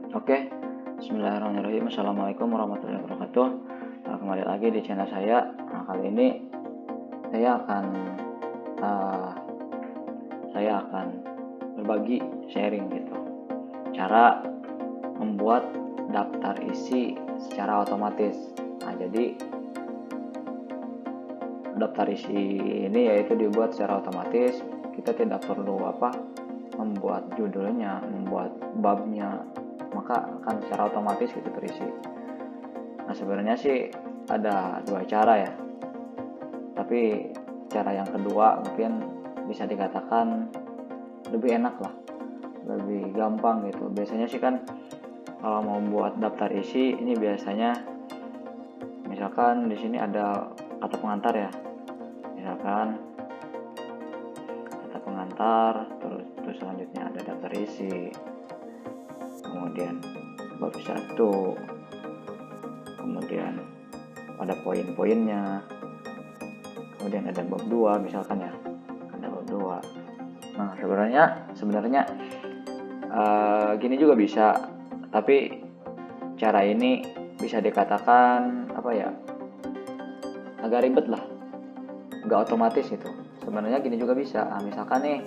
Oke, bismillahirrahmanirrahim. Assalamualaikum warahmatullahi wabarakatuh. Kembali lagi di channel saya. Kali ini saya uh, akan berbagi sharing gitu, cara membuat daftar isi secara otomatis. Jadi daftar isi ini yaitu dibuat secara otomatis. Kita tidak perlu membuat judulnya, membuat babnya, maka akan secara otomatis itu terisi. Nah, sebenarnya sih ada dua cara ya, tapi cara yang kedua mungkin bisa dikatakan lebih enak lah, lebih gampang gitu. Biasanya sih kan kalau mau buat daftar isi ini biasanya misalkan di sini ada kata pengantar ya, misalkan kata pengantar, terus selanjutnya ada daftar isi, kemudian bab 1, kemudian ada poin-poinnya, kemudian ada bab 2 misalkan ya, ada bab 2. Nah, sebenarnya gini juga bisa, tapi cara ini bisa dikatakan agak ribet lah, nggak otomatis itu. Sebenarnya gini juga bisa. Nah, misalkan nih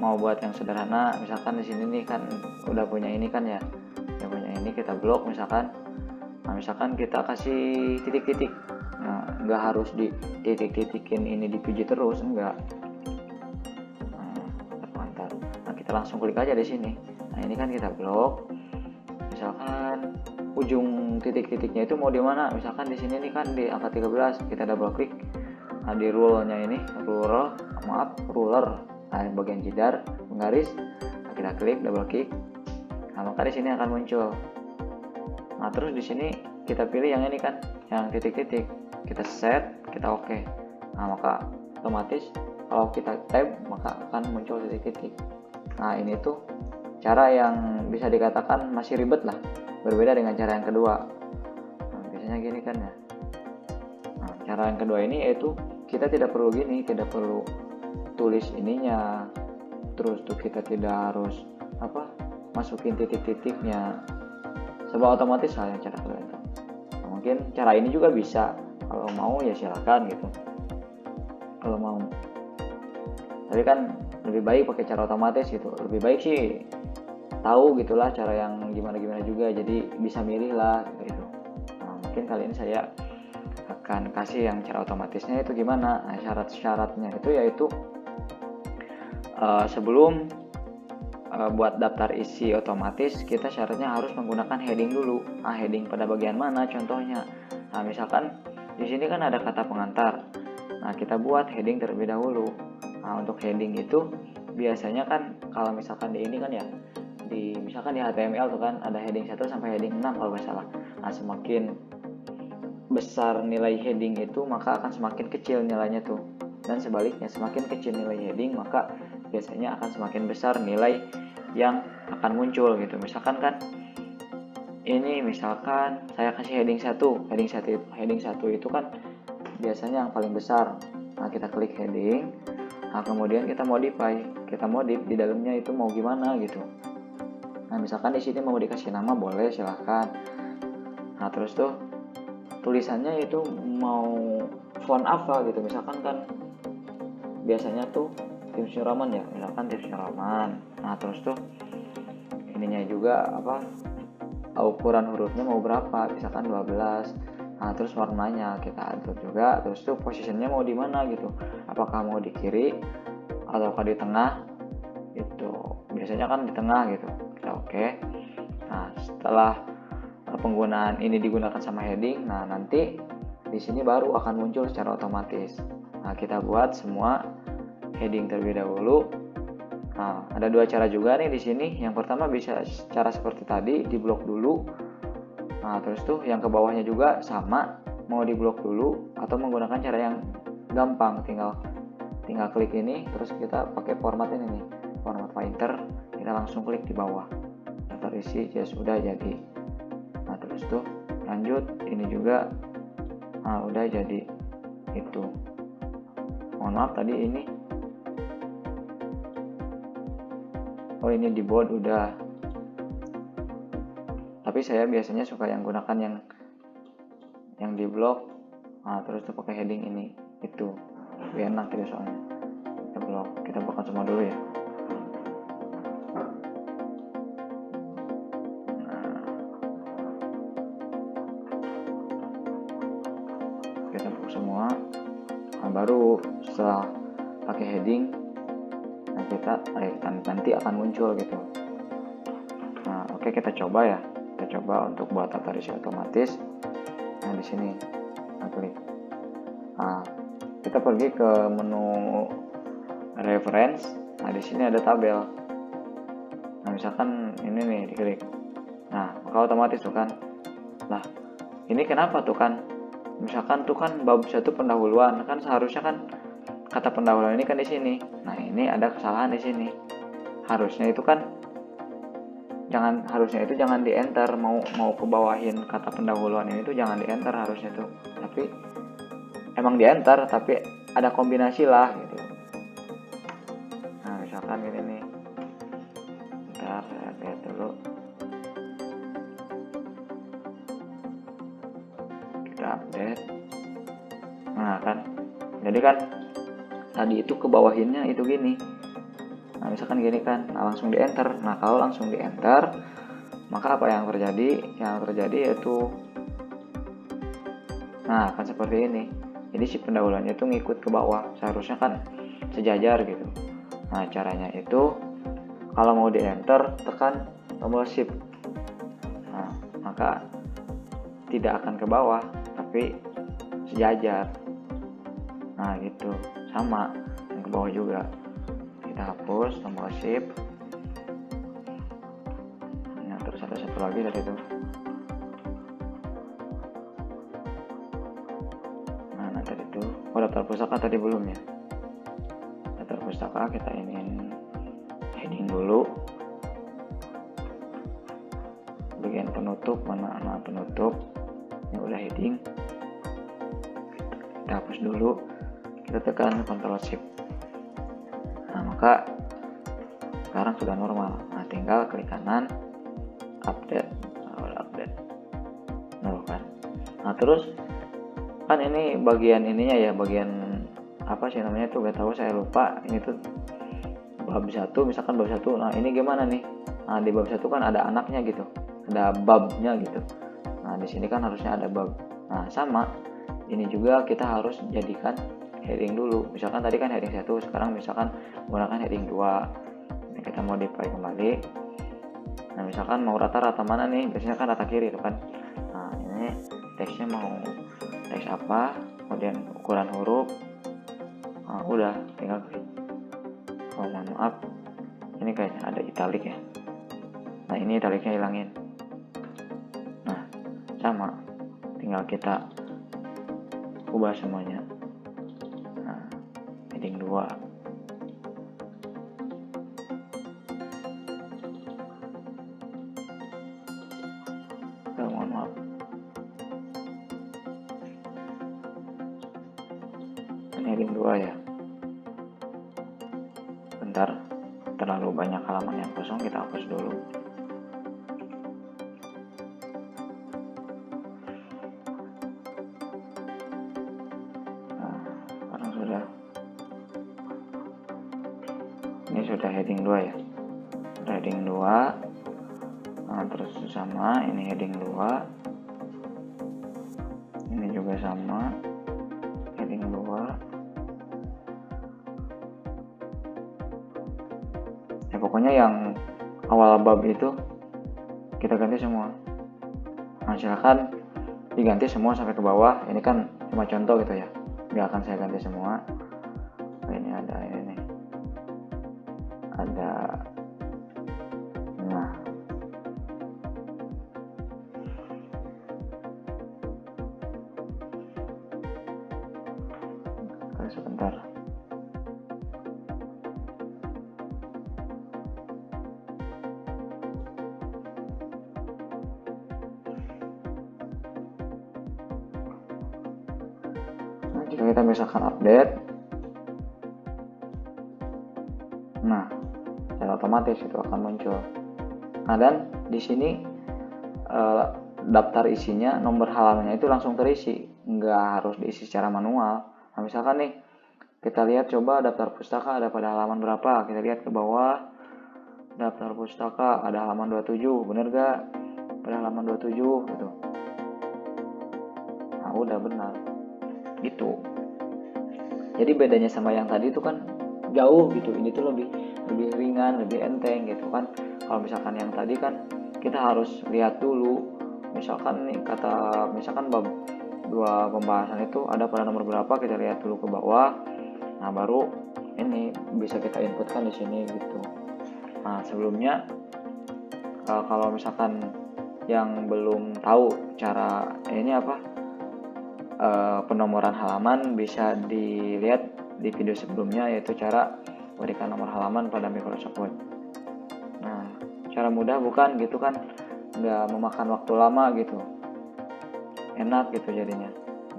mau buat yang sederhana, misalkan di sini nih kan udah punya ini kan ya, udah punya ini, kita blok misalkan. Nah, misalkan kita kasih titik-titik. Nah, nggak harus di titik-titikin ini dipijit terus, enggak. Nah, kita langsung klik aja di sini. Nah, ini kan kita blok. Misalkan ujung titik-titiknya itu mau di mana? Misalkan di sini nih kan di angka 13, kita double klik. Nah, di rule-nya ini, ruler. Nah, bagian jidar, penggaris. Nah, kita klik, double klik. Nah, maka di sini akan muncul. Nah, terus di sini kita pilih yang ini kan, yang titik-titik. Kita set, kita oke. Nah, maka otomatis kalau kita tab maka akan muncul titik-titik. Nah, ini tuh cara yang bisa dikatakan masih ribet lah, berbeda dengan cara yang kedua. Nah, biasanya gini kan ya. Nah, cara yang kedua ini yaitu kita tidak perlu tulis ininya, terus tuh kita tidak harus masukin titik-titiknya, sebab otomatis hal yang cara kedua itu. Nah, mungkin cara ini juga bisa, kalau mau ya silakan gitu, kalau mau. Tapi kan lebih baik pakai cara otomatis gitu, lebih baik sih tahu gitulah cara yang gimana juga, jadi bisa milih lah gitu. Nah, mungkin kali ini saya akan kasih yang cara otomatisnya itu gimana. Nah, syarat-syaratnya itu yaitu sebelum buat daftar isi otomatis, kita syaratnya harus menggunakan heading dulu. Nah, heading pada bagian mana contohnya? Nah, misalkan di sini kan ada kata pengantar. Nah, kita buat heading terlebih dahulu. Nah, untuk heading itu biasanya kan kalau misalkan di ini kan ya, misalkan di HTML tuh kan ada heading 1 sampai heading 6 kalau nggak salah. Nah, semakin besar nilai heading itu maka akan semakin kecil nilainya tuh, dan sebaliknya semakin kecil nilai heading maka biasanya akan semakin besar nilai yang akan muncul gitu. Misalkan kan ini, misalkan saya kasih heading 1 itu kan biasanya yang paling besar. Nah, kita klik heading. Nah, kemudian kita modif di dalamnya itu mau gimana gitu. Nah, misalkan di sini mau dikasih nama, boleh, silahkan. Nah, terus tuh tulisannya itu mau font apa gitu. Misalkan kan biasanya tuh Times New Roman ya, misalkan Times New Roman. Nah, terus tuh ininya juga ukuran hurufnya mau berapa, misalkan 12. Nah, terus warnanya kita atur juga. Terus tuh posisinya mau di mana gitu, apakah mau di kiri ataukah di tengah gitu. Biasanya kan di tengah gitu, kita oke. Nah, setelah penggunaan ini digunakan sama heading, nah nanti di sini baru akan muncul secara otomatis. Nah, kita buat semua heading terlebih dahulu. Nah, ada dua cara juga nih di sini. Yang pertama bisa cara seperti tadi, di blok dulu. Nah, terus tuh yang ke bawahnya juga sama, mau di blok dulu atau menggunakan cara yang gampang, tinggal klik ini, terus kita pakai format ini nih, format finder, kita langsung klik di bawah daftar isi, ya sudah jadi. Nah, terus tuh lanjut ini juga, nah udah jadi itu. Mohon maaf tadi ini, ini di bold udah. Tapi saya biasanya suka yang gunakan yang di blok. Nah, terus tuh pakai heading ini itu lebih enak gitu soalnya. Kita buka semua dulu ya. Nah, kita buka semua. Nah, baru setelah pakai heading, nah nanti akan muncul gitu. Nah, oke, kita coba ya. Kita coba untuk buat daftar isi otomatis. Nah, di sini klik. Nah, kita pergi ke menu reference. Nah, di sini ada tabel. Nah, misalkan ini nih diklik. Nah, maka otomatis tuh kan. Nah, ini kenapa tuh kan? Misalkan tuh kan bab 1 pendahuluan, kan seharusnya kan kata pendahuluan ini kan di sini. Nah, ini ada kesalahan di sini. Harusnya itu jangan di enter, mau ke bawahin kata pendahuluan ini tuh jangan di enter harusnya tuh. Tapi emang di enter, tapi ada kombinasi lah gitu. Nah, misalkan gini nih. Bentar, saya lihat dulu. Kita update. Nah, kan. Jadi kan tadi itu ke bawahinnya itu gini. Nah, misalkan gini kan, langsung di enter. Nah, kalau langsung di enter, maka apa yang terjadi? Yang terjadi yaitu, nah, kan seperti ini. Jadi si pendahuluannya itu ngikut ke bawah. Seharusnya kan sejajar gitu. Nah, caranya itu kalau mau di enter, tekan tombol shift. Nah, maka tidak akan ke bawah, tapi sejajar. Nah, gitu. Sama yang ke bawah juga. Kita hapus tombol shift. Nah, terus ada satu lagi dari itu. Nah, tadi itu. Oh, daftar pustaka tadi belum ya. Daftar pustaka kita ingin heading dulu. Bagian penutup mana penutup. Ini udah heading. Kita hapus dulu. Kita tekan Ctrl Shift. Nah, maka sekarang sudah normal. Nah, tinggal klik kanan, update. Kan. Nah, terus kan ini bagian ininya ya, bagian apa sih namanya tuh, gak tahu, saya lupa. Ini tuh bab 1, misalkan bab 1. Nah, ini gimana nih? Nah, di bab 1 kan ada anaknya gitu. Ada babnya gitu. Nah, di sini kan harusnya ada bab. Nah, sama. Ini juga kita harus jadikan heading dulu. Misalkan tadi kan heading 1, sekarang misalkan menggunakan heading 2. Ini kita modify kembali. Nah, misalkan mau rata-rata mana nih? Biasanya kan rata kiri tuh kan. Nah, ini teksnya mau teks apa, kemudian ukuran huruf. Nah, udah tinggal klik. Oh, mohon maaf, ini kayaknya ada italik ya. Nah, ini italiknya hilangin. Nah, sama, tinggal kita ubah semuanya. Nah, heading 2. Mohon maaf, ini heading 2 ya. Bentar, terlalu banyak halaman yang kosong, kita hapus dulu. Nah, sekarang sudah. Ini sudah heading 2 ya. Sudah heading 2. Nah, terus sama, ini heading 2. Ini juga sama, heading 2. Ya, pokoknya yang awal bab itu kita ganti semua. Nah, silakan diganti semua sampai ke bawah. Ini kan cuma contoh gitu ya, nggak akan saya ganti semua. Nah, ini ada ini nih, ada. Nah, sebentar. Nah, jika kita misalkan update, nah, secara otomatis itu akan muncul. Nah, dan di sini daftar isinya, nomor halamannya itu langsung terisi, nggak harus diisi secara manual. Nah misalkan nih kita lihat, coba daftar pustaka ada pada halaman berapa, kita lihat ke bawah, daftar pustaka ada halaman 27, bener gak? Pada halaman 27 gitu. Nah udah benar gitu. Jadi bedanya sama yang tadi itu kan jauh gitu, ini tuh lebih ringan, lebih enteng gitu kan. Kalau misalkan yang tadi kan kita harus lihat dulu, misalkan nih misalkan bab 2 pembahasan itu ada pada nomor berapa, kita lihat dulu ke bawah. Nah baru ini bisa kita inputkan di sini gitu. Nah sebelumnya kalau misalkan yang belum tahu cara ini penomoran halaman, bisa dilihat di video sebelumnya, yaitu cara berikan nomor halaman pada Microsoft Word. Nah cara mudah bukan gitu kan, nggak memakan waktu lama gitu, enak gitu jadinya,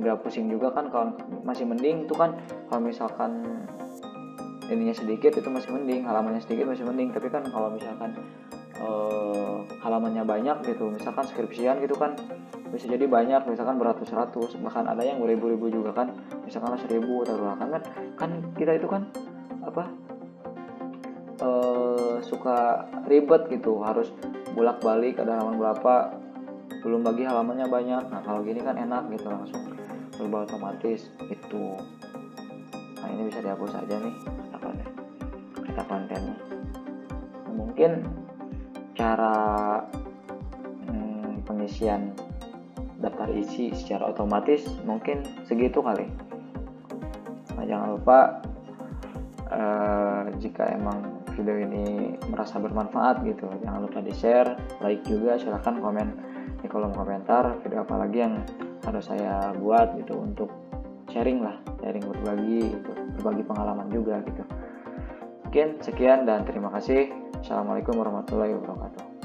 nggak pusing juga kan. Kalau masih mending tuh kan, kalau misalkan ininya sedikit itu masih mending, halamannya sedikit masih mending. Tapi kan kalau misalkan halamannya banyak gitu, misalkan skripsian gitu kan, bisa jadi banyak, misalkan beratus-ratus, bahkan ada yang beribu-ribu juga kan, misalkan 1000 taruh kan kita itu kan suka ribet gitu, harus bolak-balik ada halaman berapa, belum lagi halamannya banyak. Nah kalau gini kan enak gitu, langsung berubah otomatis itu. Nah ini bisa dihapus aja nih kata kontennya. Nah, mungkin cara pengisian daftar isi secara otomatis mungkin segitu kali. Nah jangan lupa jika emang video ini merasa bermanfaat gitu, jangan lupa di share, like juga, silahkan komen di kolom komentar video apa lagi yang harus saya buat gitu, untuk sharing berbagi gitu, berbagi pengalaman juga gitu. Mungkin sekian dan terima kasih. Assalamualaikum warahmatullahi wabarakatuh.